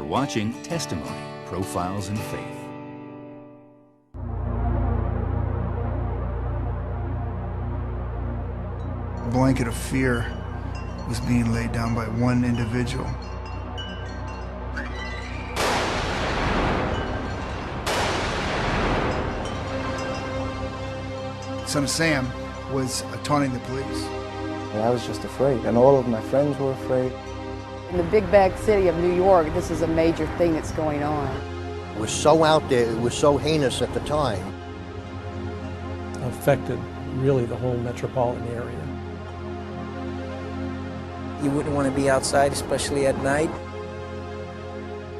watching Testimony, Profiles in Faith. A blanket of fear was being laid down by one individual. Son of Sam was taunting the police. I was just afraid, and all of my friends were afraid. In the big bag city of New York, this is a major thing that's going on. It was so out there, it was so heinous at the time. It affected really the whole metropolitan area. You wouldn't want to be outside, especially at night.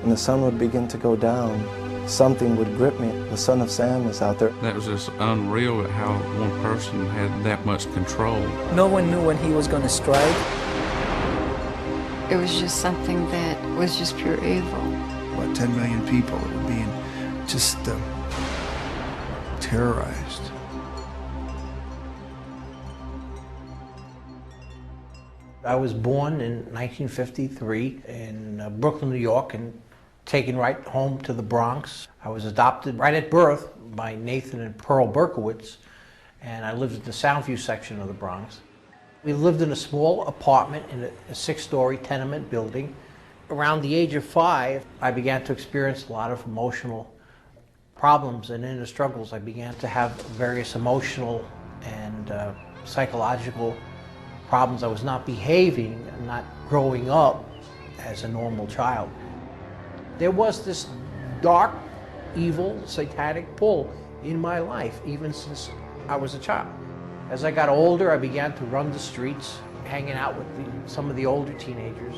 When the sun would begin to go down, something would grip me. The Son of Sam is out there. That was just unreal at how one person had that much control. No one knew when he was going to strike. It was just something that was just pure evil. About 10 million people were being just terrorized. I was born in 1953 in Brooklyn, New York, and taken right home to the Bronx. I was adopted right at birth by Nathan and Pearl Berkowitz, and I lived in the Soundview section of the Bronx. We lived in a small apartment in a six-story tenement building. Around the age of 5, I began to experience a lot of emotional problems and inner struggles. I began to have various emotional and psychological problems. I was not behaving, not growing up as a normal child. There was this dark, evil, satanic pull in my life, even since I was a child. As I got older, I began to run the streets, hanging out with some of the older teenagers.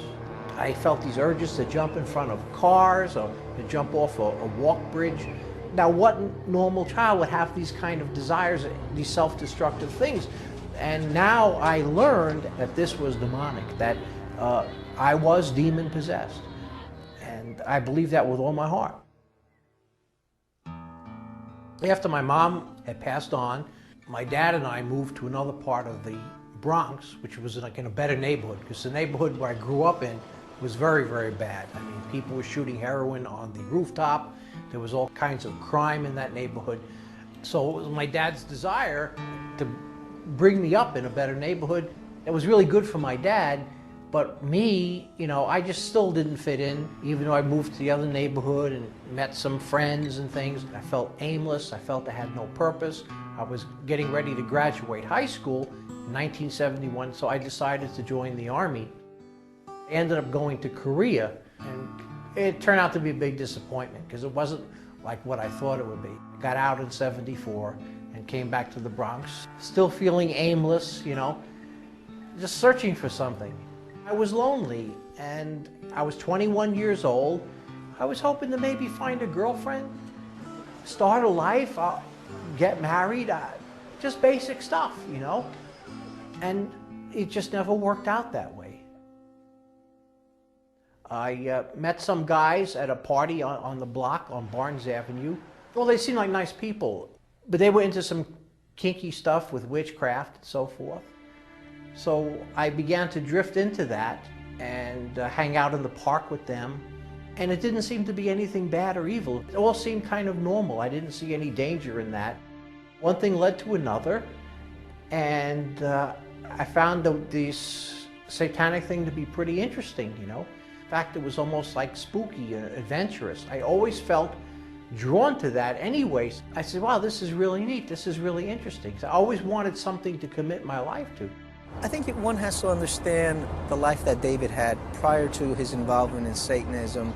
I felt these urges to jump in front of cars or to jump off a walk bridge. Now, what normal child would have these kind of desires, these self-destructive things? And now I learned that this was demonic, that I was demon-possessed. And I believe that with all my heart. After my mom had passed on, my dad and I moved to another part of the Bronx, which was like in a better neighborhood, because the neighborhood where I grew up in was very, very bad. I mean, people were shooting heroin on the rooftop. There was all kinds of crime in that neighborhood. So it was my dad's desire to bring me up in a better neighborhood. It was really good for my dad, but me, you know, I just still didn't fit in, even though I moved to the other neighborhood and met some friends and things. I felt aimless. I felt I had no purpose. I was getting ready to graduate high school in 1971, so I decided to join the Army. I ended up going to Korea, and it turned out to be a big disappointment because it wasn't like what I thought it would be. I got out in '74 and came back to the Bronx, still feeling aimless, you know, just searching for something. I was lonely, and I was 21 years old. I was hoping to maybe find a girlfriend, start a life, get married, just basic stuff, you know? And it just never worked out that way. I met some guys at a party on the block on Barnes Avenue. Well, they seemed like nice people, but they were into some kinky stuff with witchcraft and so forth. So I began to drift into that and hang out in the park with them. And it didn't seem to be anything bad or evil. It all seemed kind of normal. I didn't see any danger in that. One thing led to another, and I found this satanic thing to be pretty interesting, you know. In fact, it was almost like spooky and adventurous. I always felt drawn to that anyways. I said, wow, this is really neat. This is really interesting. So I always wanted something to commit my life to. I think one has to understand the life that David had prior to his involvement in Satanism.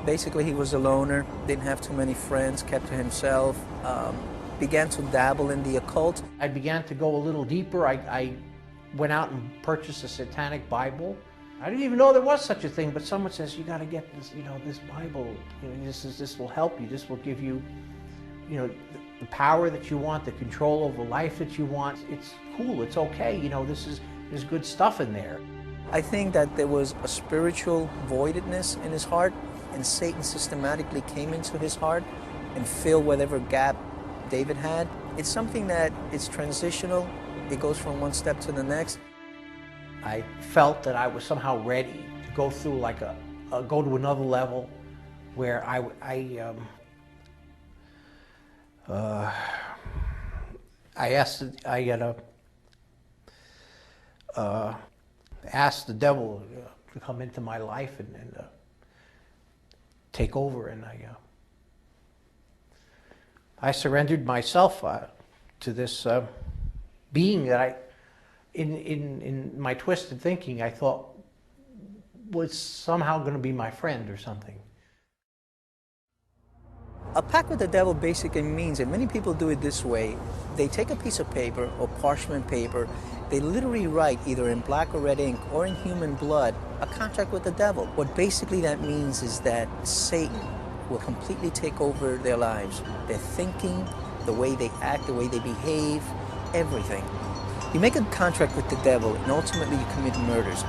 Basically, he was a loner, didn't have too many friends, kept to himself, began to dabble in the occult. I began to go a little deeper. I went out and purchased a satanic Bible. I didn't even know there was such a thing, but someone says, you got to get this, you know, this Bible. You know, this will help you. This will give you, you know, the power that you want, the control over life that you want. It's cool. It's okay. You know, there's good stuff in there. I think that there was a spiritual voidedness in his heart, and Satan systematically came into his heart and filled whatever gap David had. It's something that is transitional. It goes from one step to the next. I felt that I was somehow ready to go through like go to another level where I asked the devil to come into my life and take over, and I surrendered myself to this being that in my twisted thinking, I thought was somehow going to be my friend or something. A pact with the devil basically means, and many people do it this way, they take a piece of paper or parchment paper, they literally write either in black or red ink or in human blood a contract with the devil. What basically that means is that Satan will completely take over their lives. Their thinking, the way they act, the way they behave, everything. You make a contract with the devil and ultimately you commit murders.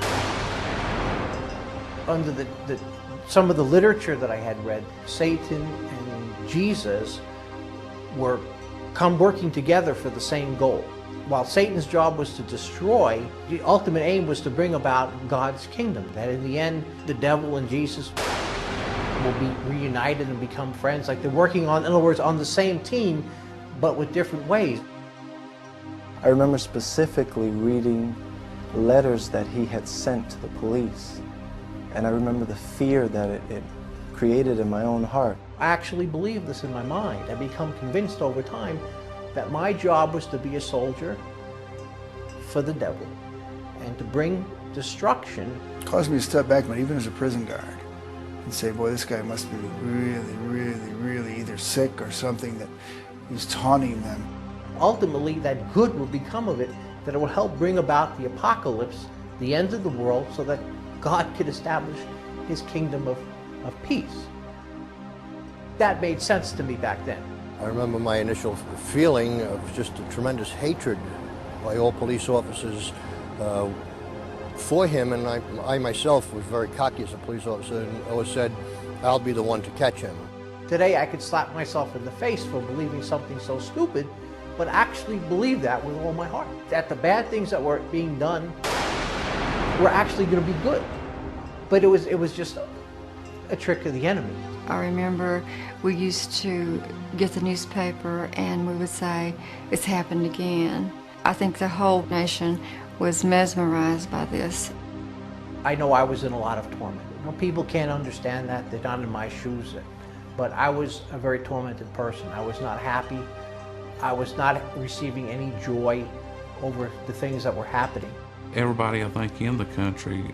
Under some of the literature that I had read, Satan and Jesus were working together for the same goal. While Satan's job was to destroy, the ultimate aim was to bring about God's kingdom. That in the end, the devil and Jesus will be reunited and become friends. Like they're working on, in other words, on the same team, but with different ways. I remember specifically reading letters that he had sent to the police. And I remember the fear that it created in my own heart. I actually believed this in my mind. I become convinced over time that my job was to be a soldier for the devil and to bring destruction. It caused me to step back, but even as a prison guard, and say, boy, this guy must be really either sick or something, that he's taunting them. Ultimately, that good will become of it, that it will help bring about the apocalypse, the end of the world, so that God could establish his kingdom of peace. That made sense to me back then. I remember my initial feeling of just a tremendous hatred by all police officers for him, and I myself was very cocky as a police officer and always said, I'll be the one to catch him. Today I could slap myself in the face for believing something so stupid, but actually believe that with all my heart. That the bad things that were being done were actually going to be good. But it was just a trick of the enemy. I remember we used to get the newspaper and we would say, it's happened again. I think the whole nation was mesmerized by this. I know I was in a lot of torment. You know, people can't understand that, they're not in my shoes. But I was a very tormented person. I was not happy. I was not receiving any joy over the things that were happening. Everybody, I think, in the country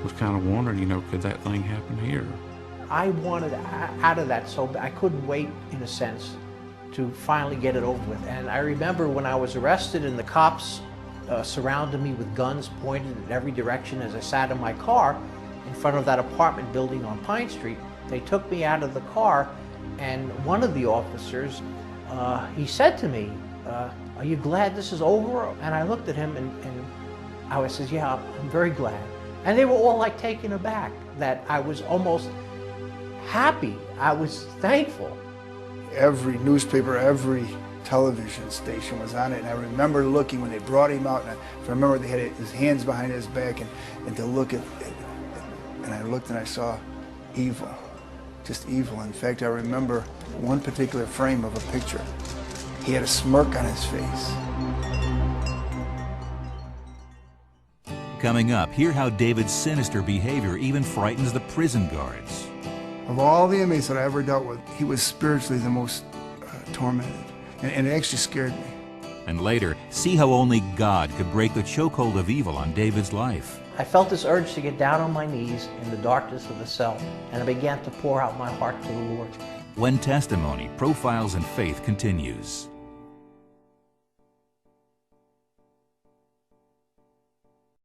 was kind of wondering, you know, could that thing happen here? I wanted out of that so bad. I couldn't wait, in a sense, to finally get it over with. And I remember when I was arrested and the cops surrounded me with guns pointed in every direction as I sat in my car in front of that apartment building on Pine Street. They took me out of the car, and one of the officers, he said to me, are you glad this is over? And I looked at him and I said, yeah, I'm very glad. And they were all like taken aback that I was almost happy. I was thankful. Every newspaper, every television station was on it, and I remember looking when they brought him out, and I remember they had his hands behind his back, and to look at it, and I looked and I saw evil, just evil. In fact, I remember one particular frame of a picture. He had a smirk on his face. Coming up, hear how David's sinister behavior even frightens the prison guards. Of all the inmates that I ever dealt with, he was spiritually the most tormented, and it actually scared me. And later, see how only God could break the chokehold of evil on David's life. I felt this urge to get down on my knees in the darkness of the cell, and I began to pour out my heart to the Lord. When Testimony, Profiles in Faith continues.